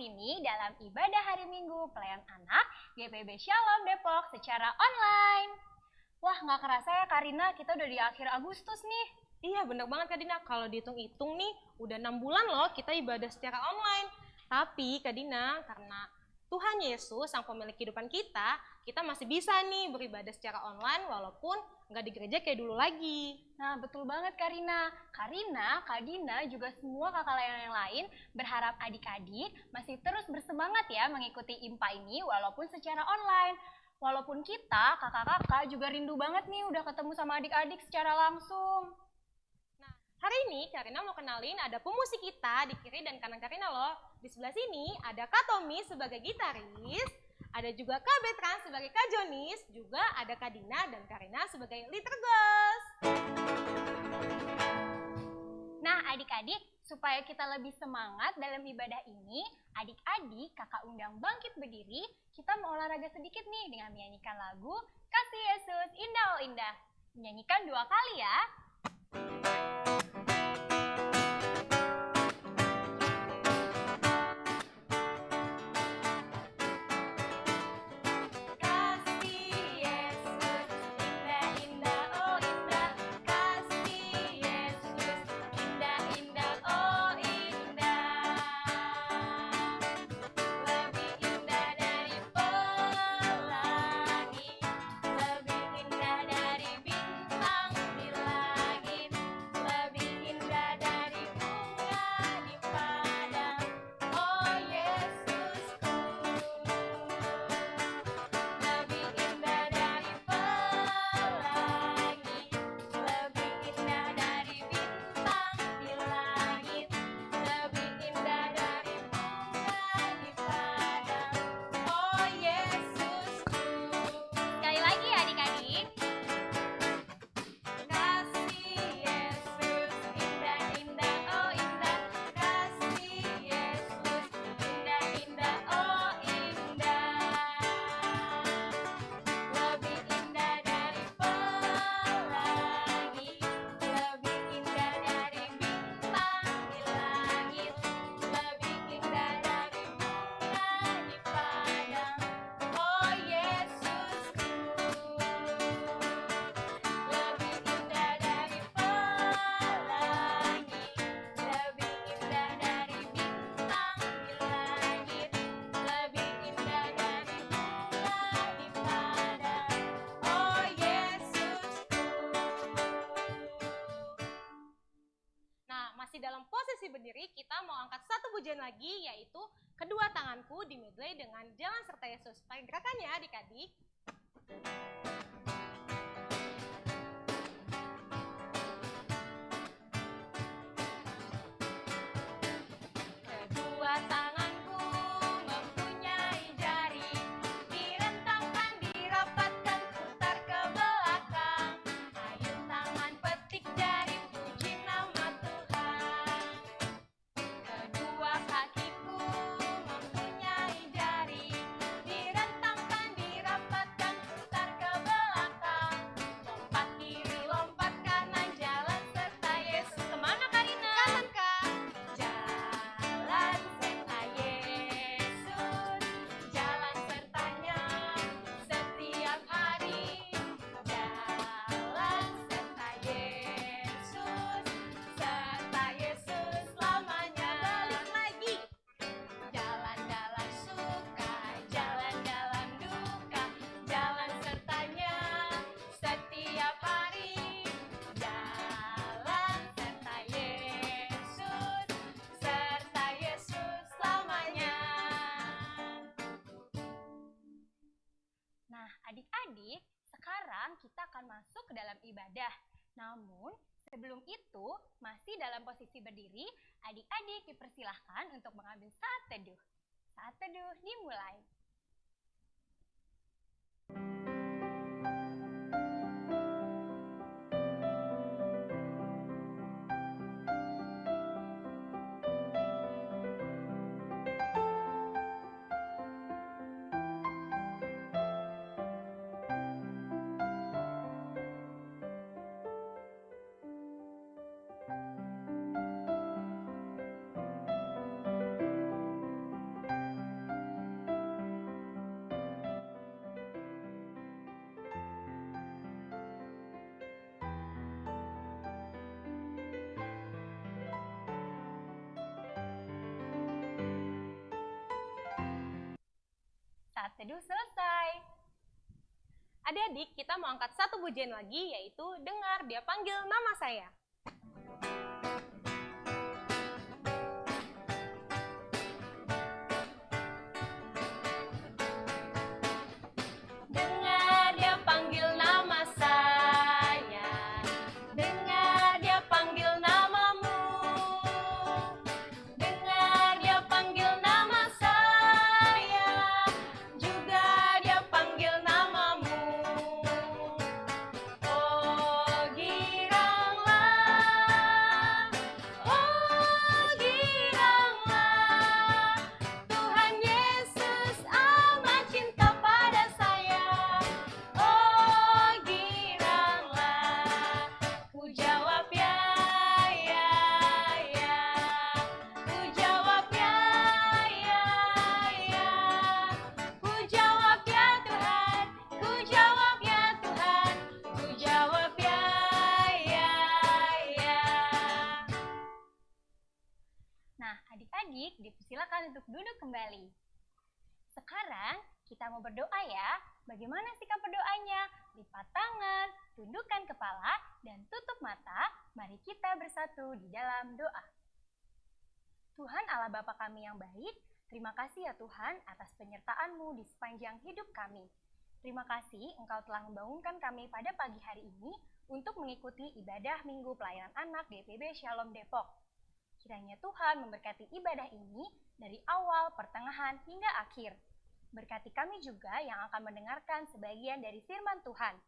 sini dalam ibadah hari Minggu Pelayan Anak GPB Shalom Depok secara online. Wah, nggak kerasa ya Karina, kita udah di akhir Agustus nih. Iya, bener banget Kak Dina. Kalau dihitung-hitung nih, udah 6 bulan loh kita ibadah secara online. Tapi Kak Dina, karena Tuhan Yesus, Sang Pemilik kehidupan kita masih bisa nih beribadah secara online walaupun nggak di gereja kayak dulu lagi. Nah, betul banget Karina. Karina, Kak Dina, juga semua kakak yang lain berharap adik-adik masih terus bersemangat ya mengikuti IMPA ini walaupun secara online. Walaupun kita, kakak-kakak juga rindu banget nih udah ketemu sama adik-adik secara langsung. Nah, hari ini Karina mau kenalin ada pemusik kita di kiri dan kanan Karina loh. Di sebelah sini ada Kak Tommy sebagai gitaris, ada juga Kak Betran sebagai Kak Jonis, juga ada Kak Dina dan Karina sebagai leader girls. Nah adik-adik, supaya kita lebih semangat dalam ibadah ini, adik-adik kakak undang bangkit berdiri, kita mau olahraga sedikit nih dengan menyanyikan lagu Kasih Yesus Indah Oh Indah. Menyanyikan 2 kali ya. Dalam posisi berdiri, kita mau angkat satu pujian lagi, yaitu Kedua Tanganku di medley dengan Jalan Serta Yesus. Pakai gerakannya adik-adik. Kedua tanganku mempunyai jari, direntangkan, dirapatkan, putar ke belakang. Ayun tangan petik jari, puji nama Tuhan. Kedua kakiku mempunyai jari, direntangkan, dirapatkan, putar ke belakang. Lompat kiri, lompat kanan, jalan serta Yesus. Kemana Karina? Kanan Kak. Jalan serta Yesus, jalan sertanya setiap hari. Jalan serta Yesus, serta Yesus selamanya. Balik lagi. Jalan-jalan suka, jalan-jalan duka, jalan sertanya setiap hari. Jalan serta Yesus, serta Yesus selamanya. Nah adik-adik, sekarang kita akan masuk ke dalam ibadah. Namun sebelum itu, masih dalam posisi berdiri, adik-adik dipersilahkan untuk mengambil saat teduh. Saat teduh dimulai. teduh selesai. Adik-adik, kita mau angkat satu pujian lagi, yaitu dengar dia panggil nama saya. Dengar dia panggil nama saya, dengar dia panggil namamu, dengar dia panggil nama saya, juga dia panggil namamu. Oh giranglah, Tuhan Yesus amat cinta pada saya. Oh giranglah, ku jawab ya, ku jawab ya, ku jawab ya Tuhan, ku jawab ya Tuhan, ku jawab ya. Nah, adik-adik dipersilakan untuk duduk kembali. Sekarang kita mau berdoa ya. Bagaimana sikap berdoanya? Lipat tangan, tundukkan kepala, dan tutup mata. Mari kita bersatu di dalam doa. Tuhan Allah Bapa kami yang baik, terima kasih ya Tuhan atas penyertaan-Mu di sepanjang hidup kami. Terima kasih Engkau telah membangunkan kami pada pagi hari ini untuk mengikuti ibadah Minggu Pelayanan Anak DPB Shalom Depok. Kiranya Tuhan memberkati ibadah ini dari awal, pertengahan, hingga akhir. Berkati kami juga yang akan mendengarkan sebagian dari firman Tuhan.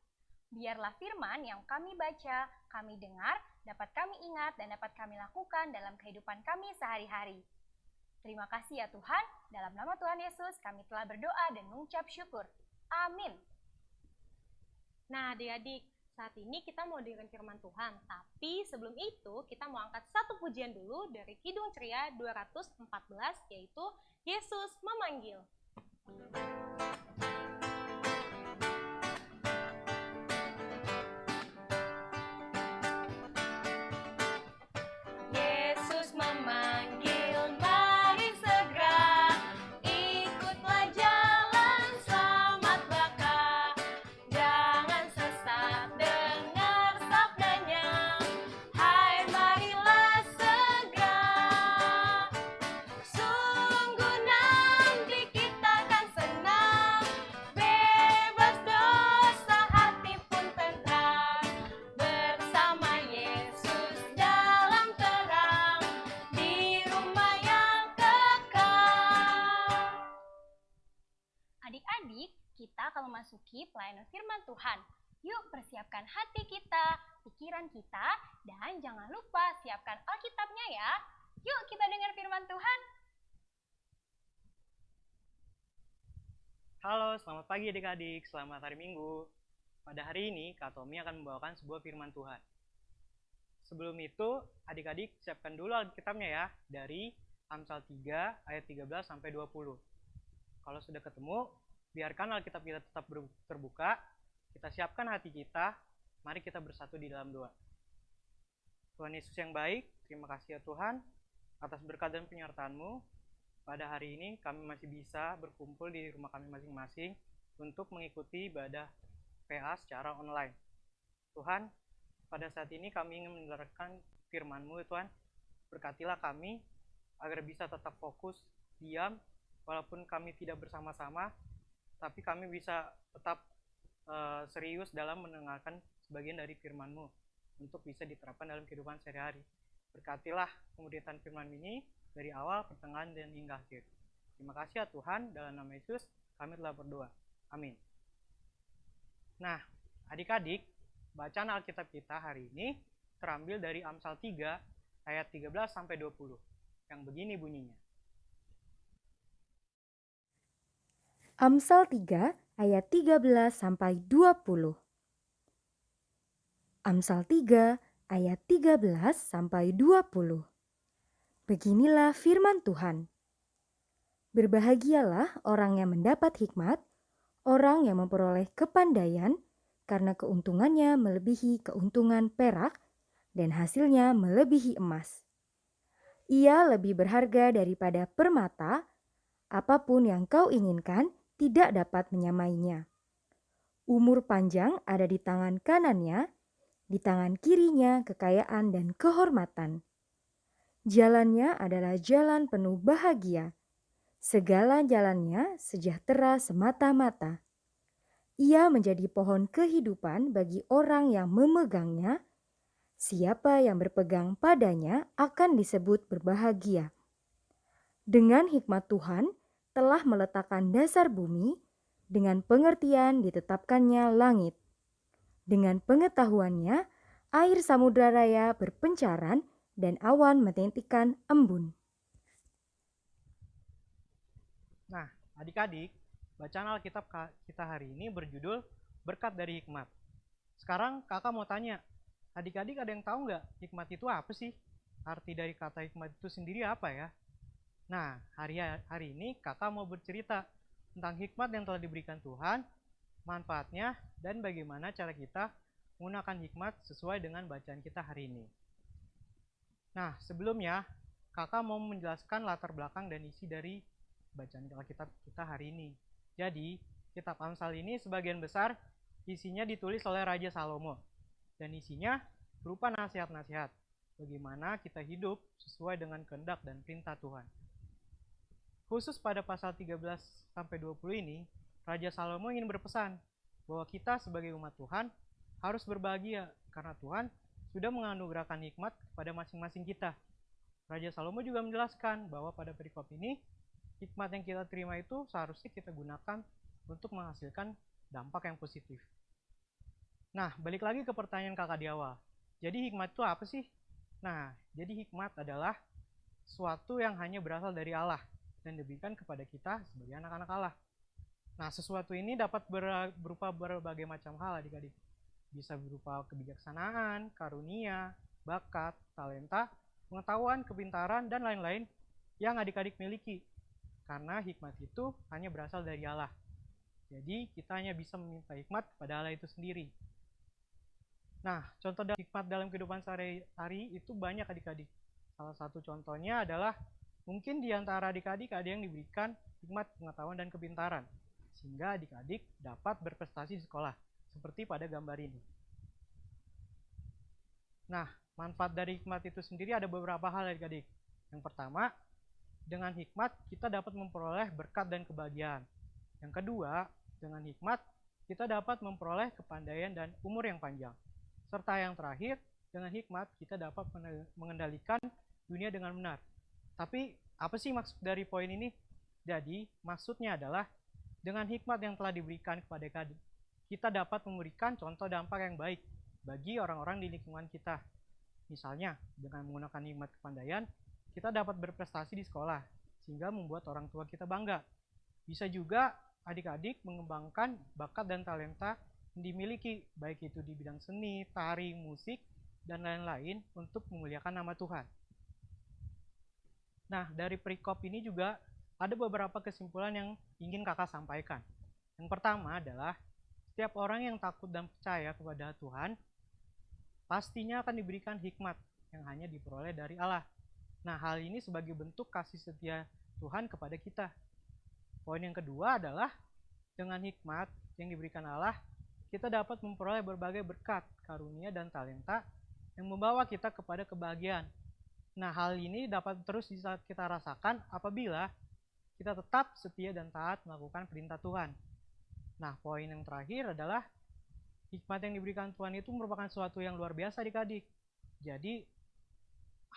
Biarlah firman yang kami baca, kami dengar, dapat kami ingat dan dapat kami lakukan dalam kehidupan kami sehari-hari. Terima kasih ya Tuhan, dalam nama Tuhan Yesus kami telah berdoa dan mengucap syukur. Amin. Nah adik-adik, saat ini kita mau dengerin firman Tuhan, tapi sebelum itu kita mau angkat satu pujian dulu dari Kidung Ceria 214, yaitu Yesus Memanggil. Yesus memanggil, mari segera, ikutlah jalan selamat baka. Jangan sesat dengar sabdanya, hai marilah segera. Sungguh nanti kita akan senang, bebas dosa hati pun tentram. Bersama Yesus dalam terang, di rumah yang kekal. Adik-adik, kita akan memasuki pelayanan firman Tuhan. Yuk persiapkan hati kita, pikiran kita, dan jangan lupa siapkan Alkitabnya ya. Yuk kita dengar firman Tuhan. Halo, selamat pagi adik-adik, selamat hari Minggu. Pada hari ini, Kak Tommy akan membawakan sebuah firman Tuhan. Sebelum itu, adik-adik siapkan dulu Alkitabnya ya, dari Amsal 3 ayat 13 sampai 20. Kalau sudah ketemu, biarkan Alkitab kita tetap terbuka, kita siapkan hati kita, mari kita bersatu di dalam doa. Tuhan Yesus yang baik, terima kasih ya Tuhan, atas berkat dan penyertaan-Mu. Pada hari ini kami masih bisa berkumpul di rumah kami masing-masing untuk mengikuti ibadah PA secara online. Tuhan, pada saat ini kami ingin mendengarkan firman-Mu, Tuhan. Berkatilah kami agar bisa tetap fokus, diam, walaupun kami tidak bersama-sama, tapi kami bisa tetap serius dalam mendengarkan sebagian dari firman-Mu untuk bisa diterapkan dalam kehidupan sehari-hari. Berkatilah pemuritan firman ini dari awal, pertengahan, dan hingga akhir. Terima kasih ya Tuhan, dalam nama Yesus kami telah berdoa. Amin. Nah, adik-adik, bacaan Alkitab kita hari ini terambil dari Amsal 3 ayat 13 sampai 20 yang begini bunyinya. Amsal 3 ayat 13 sampai 20. Amsal 3 ayat 13 sampai 20. Beginilah firman Tuhan. Berbahagialah orang yang mendapat hikmat, orang yang memperoleh kepandaian, karena keuntungannya melebihi keuntungan perak dan hasilnya melebihi emas. Ia lebih berharga daripada permata, apapun yang kau inginkan tidak dapat menyamainya. Umur panjang ada di tangan kanannya, di tangan kirinya kekayaan dan kehormatan. Jalannya adalah jalan penuh bahagia. Segala jalannya sejahtera semata-mata. Ia menjadi pohon kehidupan bagi orang yang memegangnya. Siapa yang berpegang padanya akan disebut berbahagia. Dengan hikmat Tuhan telah meletakkan dasar bumi, dengan pengertian ditetapkannya langit. Dengan pengetahuannya, air samudra raya berpencaran dan awan menitikan embun. Nah, adik-adik, bacaan Alkitab kita hari ini berjudul Berkat dari Hikmat. Sekarang kakak mau tanya, adik-adik ada yang tahu nggak hikmat itu apa sih? Arti dari kata hikmat itu sendiri apa ya? Nah, hari ini kakak mau bercerita tentang hikmat yang telah diberikan Tuhan, manfaatnya, dan bagaimana cara kita menggunakan hikmat sesuai dengan bacaan kita hari ini. Nah, sebelumnya kakak mau menjelaskan latar belakang dan isi dari bacaan Alkitab kita hari ini. Jadi, kitab Amsal ini sebagian besar isinya ditulis oleh Raja Salomo. Dan isinya berupa nasihat-nasihat bagaimana kita hidup sesuai dengan kehendak dan perintah Tuhan. Khusus pada pasal 13-20 ini, Raja Salomo ingin berpesan bahwa kita sebagai umat Tuhan harus berbahagia karena Tuhan sudah menganugerahkan hikmat kepada masing-masing kita. Raja Salomo juga menjelaskan bahwa pada perikop ini, hikmat yang kita terima itu seharusnya kita gunakan untuk menghasilkan dampak yang positif. Nah, balik lagi ke pertanyaan kakak di awal. Jadi hikmat itu apa sih? Nah, jadi hikmat adalah sesuatu yang hanya berasal dari Allah dan diberikan kepada kita sebagai anak-anak Allah. Nah, sesuatu ini dapat berupa berbagai macam hal adik-adik. Bisa berupa kebijaksanaan, karunia, bakat, talenta, pengetahuan, kepintaran, dan lain-lain yang adik-adik miliki. Karena hikmat itu hanya berasal dari Allah. Jadi kita hanya bisa meminta hikmat kepada Allah itu sendiri. Nah, contoh dari hikmat dalam kehidupan sehari-hari itu banyak adik-adik. Salah satu contohnya adalah mungkin di antara adik-adik ada yang diberikan hikmat pengetahuan dan kepintaran. Sehingga adik-adik dapat berprestasi di sekolah. Seperti pada gambar ini. Nah, manfaat dari hikmat itu sendiri ada beberapa hal adik-adik. Yang pertama, dengan hikmat kita dapat memperoleh berkat dan kebahagiaan. Yang kedua, dengan hikmat kita dapat memperoleh kepandaian dan umur yang panjang. Serta yang terakhir, dengan hikmat kita dapat mengendalikan dunia dengan benar. Tapi apa sih maksud dari poin ini? Jadi maksudnya adalah dengan hikmat yang telah diberikan kepada adik, kita dapat memberikan contoh dampak yang baik bagi orang-orang di lingkungan kita. Misalnya, dengan menggunakan hikmat kepandaian, kita dapat berprestasi di sekolah, sehingga membuat orang tua kita bangga. Bisa juga adik-adik mengembangkan bakat dan talenta yang dimiliki, baik itu di bidang seni, tari, musik, dan lain-lain untuk memuliakan nama Tuhan. Nah, dari perikop ini juga ada beberapa kesimpulan yang ingin kakak sampaikan. Yang pertama adalah, setiap orang yang takut dan percaya kepada Tuhan, pastinya akan diberikan hikmat yang hanya diperoleh dari Allah. Nah, hal ini sebagai bentuk kasih setia Tuhan kepada kita. Poin yang kedua adalah, dengan hikmat yang diberikan Allah, kita dapat memperoleh berbagai berkat, karunia, dan talenta yang membawa kita kepada kebahagiaan. Nah, hal ini dapat terus kita rasakan apabila kita tetap setia dan taat melakukan perintah Tuhan. Nah, poin yang terakhir adalah, hikmat yang diberikan Tuhan itu merupakan sesuatu yang luar biasa adik-adik. Jadi,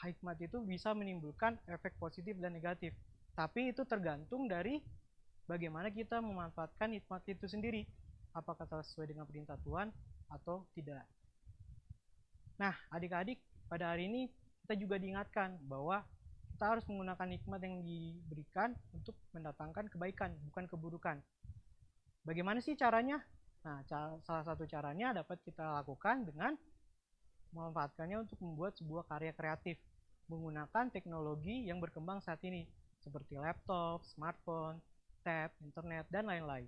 hikmat itu bisa menimbulkan efek positif dan negatif. Tapi itu tergantung dari bagaimana kita memanfaatkan hikmat itu sendiri. Apakah sesuai dengan perintah Tuhan atau tidak. Nah, adik-adik, pada hari ini kita juga diingatkan bahwa kita harus menggunakan hikmat yang diberikan untuk mendatangkan kebaikan, bukan keburukan. Bagaimana sih caranya? Nah, salah satu caranya dapat kita lakukan dengan memanfaatkannya untuk membuat sebuah karya kreatif menggunakan teknologi yang berkembang saat ini seperti laptop, smartphone, tab, internet, dan lain-lain.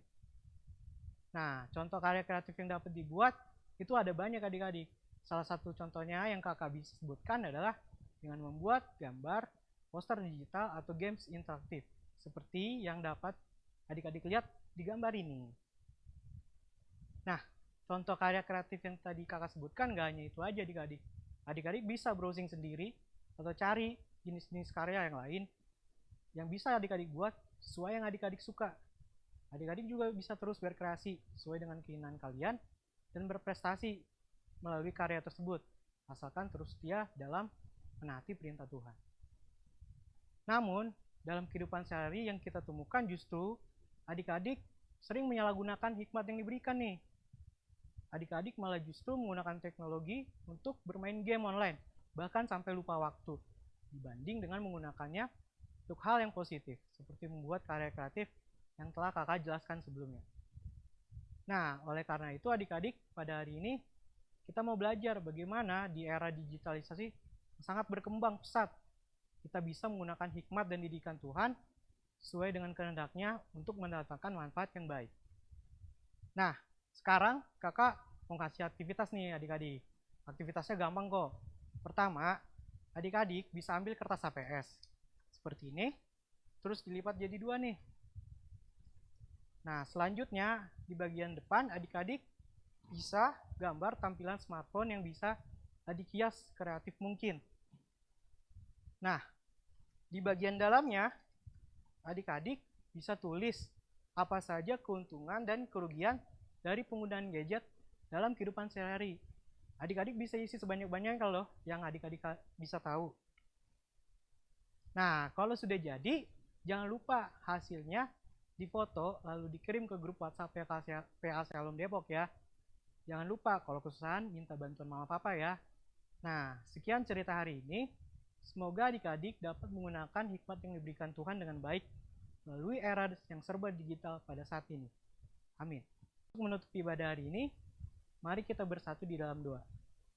Nah, contoh karya kreatif yang dapat dibuat itu ada banyak adik-adik. Salah satu contohnya yang kakak bisa sebutkan adalah dengan membuat gambar, poster digital, atau games interaktif seperti yang dapat adik-adik lihat di gambar ini. Nah, contoh karya kreatif yang tadi kakak sebutkan gak hanya itu aja adik-adik. Adik-adik bisa browsing sendiri atau cari jenis-jenis karya yang lain yang bisa adik-adik buat sesuai yang adik-adik suka. Adik-adik juga bisa terus berkreasi sesuai dengan keinginan kalian dan berprestasi melalui karya tersebut, asalkan terus setia dalam menaati perintah Tuhan. Namun, dalam kehidupan sehari yang kita temukan justru adik-adik sering menyalahgunakan hikmat yang diberikan nih. Adik-adik malah justru menggunakan teknologi untuk bermain game online, bahkan sampai lupa waktu, dibanding dengan menggunakannya untuk hal yang positif, seperti membuat karya kreatif yang telah kakak jelaskan sebelumnya. Nah, oleh karena itu adik-adik pada hari ini kita mau belajar bagaimana di era digitalisasi sangat berkembang pesat kita bisa menggunakan hikmat dan didikan Tuhan sesuai dengan kehendaknya untuk mendatangkan manfaat yang baik. Nah, sekarang kakak mau kasih aktivitas nih adik-adik. Aktivitasnya gampang kok. Pertama, adik-adik bisa ambil kertas HPS seperti ini, terus dilipat jadi 2 nih. Nah, selanjutnya di bagian depan adik-adik bisa gambar tampilan smartphone yang bisa adik hias kreatif mungkin. Nah, di bagian dalamnya adik-adik bisa tulis apa saja keuntungan dan kerugian dari penggunaan gadget dalam kehidupan sehari-hari. Adik-adik bisa isi sebanyak-banyaknya kalau yang adik-adik bisa tahu. Nah, kalau sudah jadi, jangan lupa hasilnya difoto lalu dikirim ke grup WhatsApp PA Shalom Depok ya. Jangan lupa kalau kesusahan minta bantuan mama papa ya. Nah, sekian cerita hari ini. Semoga adik-adik dapat menggunakan hikmat yang diberikan Tuhan dengan baik melalui era yang serba digital pada saat ini. Amin. Untuk menutup ibadah hari ini, mari kita bersatu di dalam doa.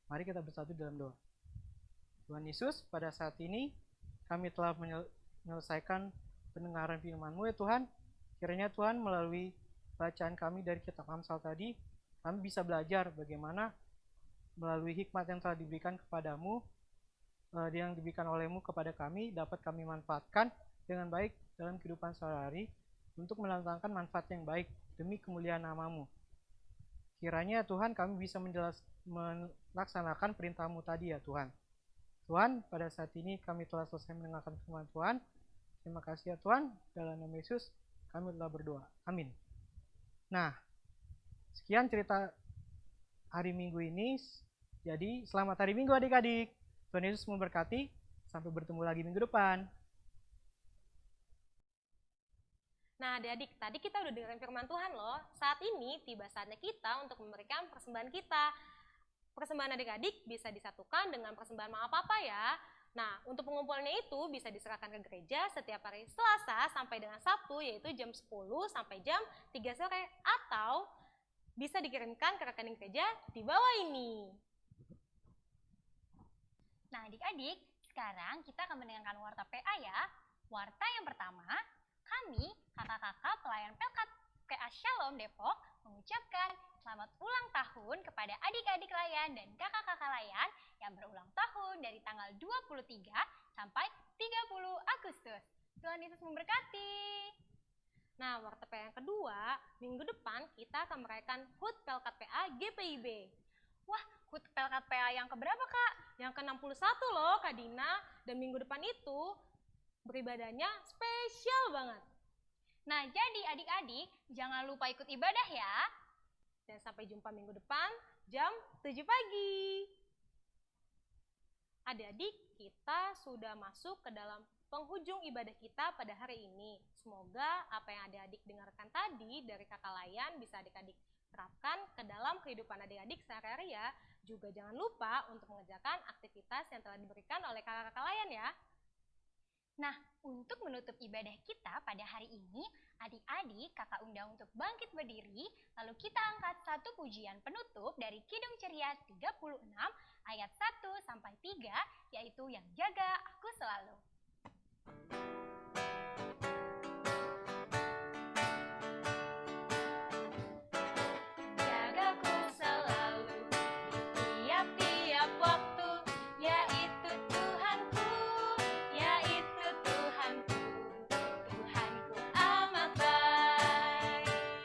Mari kita bersatu dalam doa. Tuhan Yesus, pada saat ini kami telah menyelesaikan pendengaran firman-Mu ya Tuhan. Kiranya Tuhan melalui bacaan kami dari kitab Amsal tadi, kami bisa belajar bagaimana melalui hikmat yang telah diberikan kepadamu, yang diberikan oleh-Mu kepada kami, dapat kami manfaatkan dengan baik dalam kehidupan sehari-hari untuk mendatangkan manfaat yang baik demi kemuliaan nama-Mu. Kiranya Tuhan kami bisa melaksanakan perintah-Mu tadi ya Tuhan. Tuhan, pada saat ini kami telah selesai mendengarkan firman Tuhan. Terima kasih ya Tuhan, dalam nama Yesus kami telah berdoa. Amin. Nah, sekian cerita hari Minggu ini. Jadi, selamat hari Minggu adik-adik. Tuhan Yesus memberkati. Sampai bertemu lagi minggu depan. Nah adik-adik, tadi kita udah dengerin firman Tuhan loh. Saat ini tiba saatnya kita untuk memberikan persembahan kita. Persembahan adik-adik bisa disatukan dengan persembahan mama papa ya. Nah, untuk pengumpulannya itu bisa diserahkan ke gereja setiap hari Selasa sampai dengan Sabtu, yaitu jam 10 sampai jam 3 sore. Atau bisa dikirimkan ke rekening gereja di bawah ini. Nah adik-adik, sekarang kita akan mendengarkan warta PA ya. Warta yang pertama, kami, kakak-kakak pelayan Pelkat PA Shalom Depok, mengucapkan selamat ulang tahun kepada adik-adik layan dan kakak-kakak layan yang berulang tahun dari tanggal 23 sampai 30 Agustus. Tuhan Yesus memberkati. Nah, warta PA yang kedua, minggu depan kita akan merayakan HUT Pelkat PA GPIB. Wah, HUT Pelkat PA yang keberapa Kak? Yang ke-61 loh Kak Dina, dan minggu depan itu beribadahnya spesial banget. Nah, jadi adik-adik jangan lupa ikut ibadah ya. Dan sampai jumpa minggu depan jam 7 pagi. Adik-adik, kita sudah masuk ke dalam penghujung ibadah kita pada hari ini. Semoga apa yang adik-adik dengarkan tadi dari kakak layan bisa adik-adik terapkan ke dalam kehidupan adik-adik sehari-hari ya. Juga jangan lupa untuk mengerjakan aktivitas yang telah diberikan oleh kakak-kakak layan ya. Nah, untuk menutup ibadah kita pada hari ini, adik-adik kakak undang untuk bangkit berdiri, lalu kita angkat satu pujian penutup dari Kidung Ceria 36 ayat 1 sampai 3, yaitu yang jaga aku selalu. Jagaku selalu di tiap-tiap waktu, yaitu Tuhanku, yaitu Tuhanku, Tuhanku amat baik.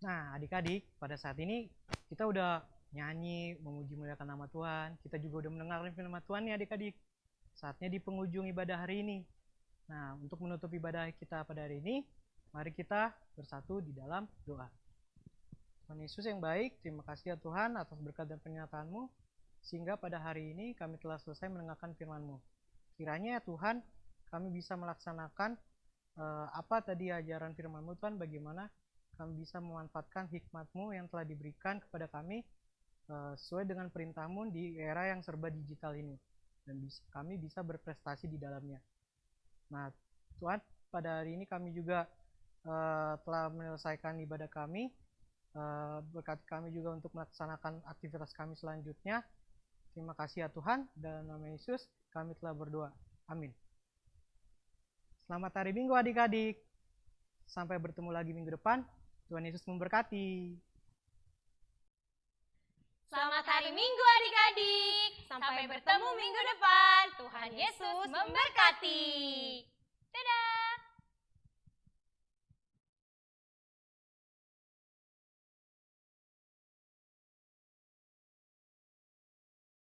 Nah, adik-adik, pada saat ini kita udah nyanyi, memuji muliakan nama Tuhan. Kita juga udah mendengarkan firman Tuhan nih adik-adik. Saatnya di penghujung ibadah hari ini. Nah, untuk menutup ibadah kita pada hari ini, mari kita bersatu di dalam doa. Tuhan Yesus yang baik, terima kasih ya Tuhan atas berkat dan penyertaan-Mu, sehingga pada hari ini kami telah selesai mendengarkan firman-Mu. Kiranya ya Tuhan, kami bisa melaksanakan apa tadi ajaran firman-Mu Tuhan, bagaimana kami bisa memanfaatkan hikmat-Mu yang telah diberikan kepada kami sesuai dengan perintah-Mu di era yang serba digital ini. Dan kami bisa berprestasi di dalamnya. Nah Tuhan, pada hari ini kami juga telah menyelesaikan ibadah kami. Berkati kami juga untuk melaksanakan aktivitas kami selanjutnya. Terima kasih ya Tuhan, dalam nama Yesus kami telah berdoa. Amin. Selamat hari Minggu adik-adik. Sampai bertemu lagi minggu depan. Tuhan Yesus memberkati. Selamat hari Minggu adik-adik. Sampai bertemu minggu depan. Tuhan Yesus memberkati.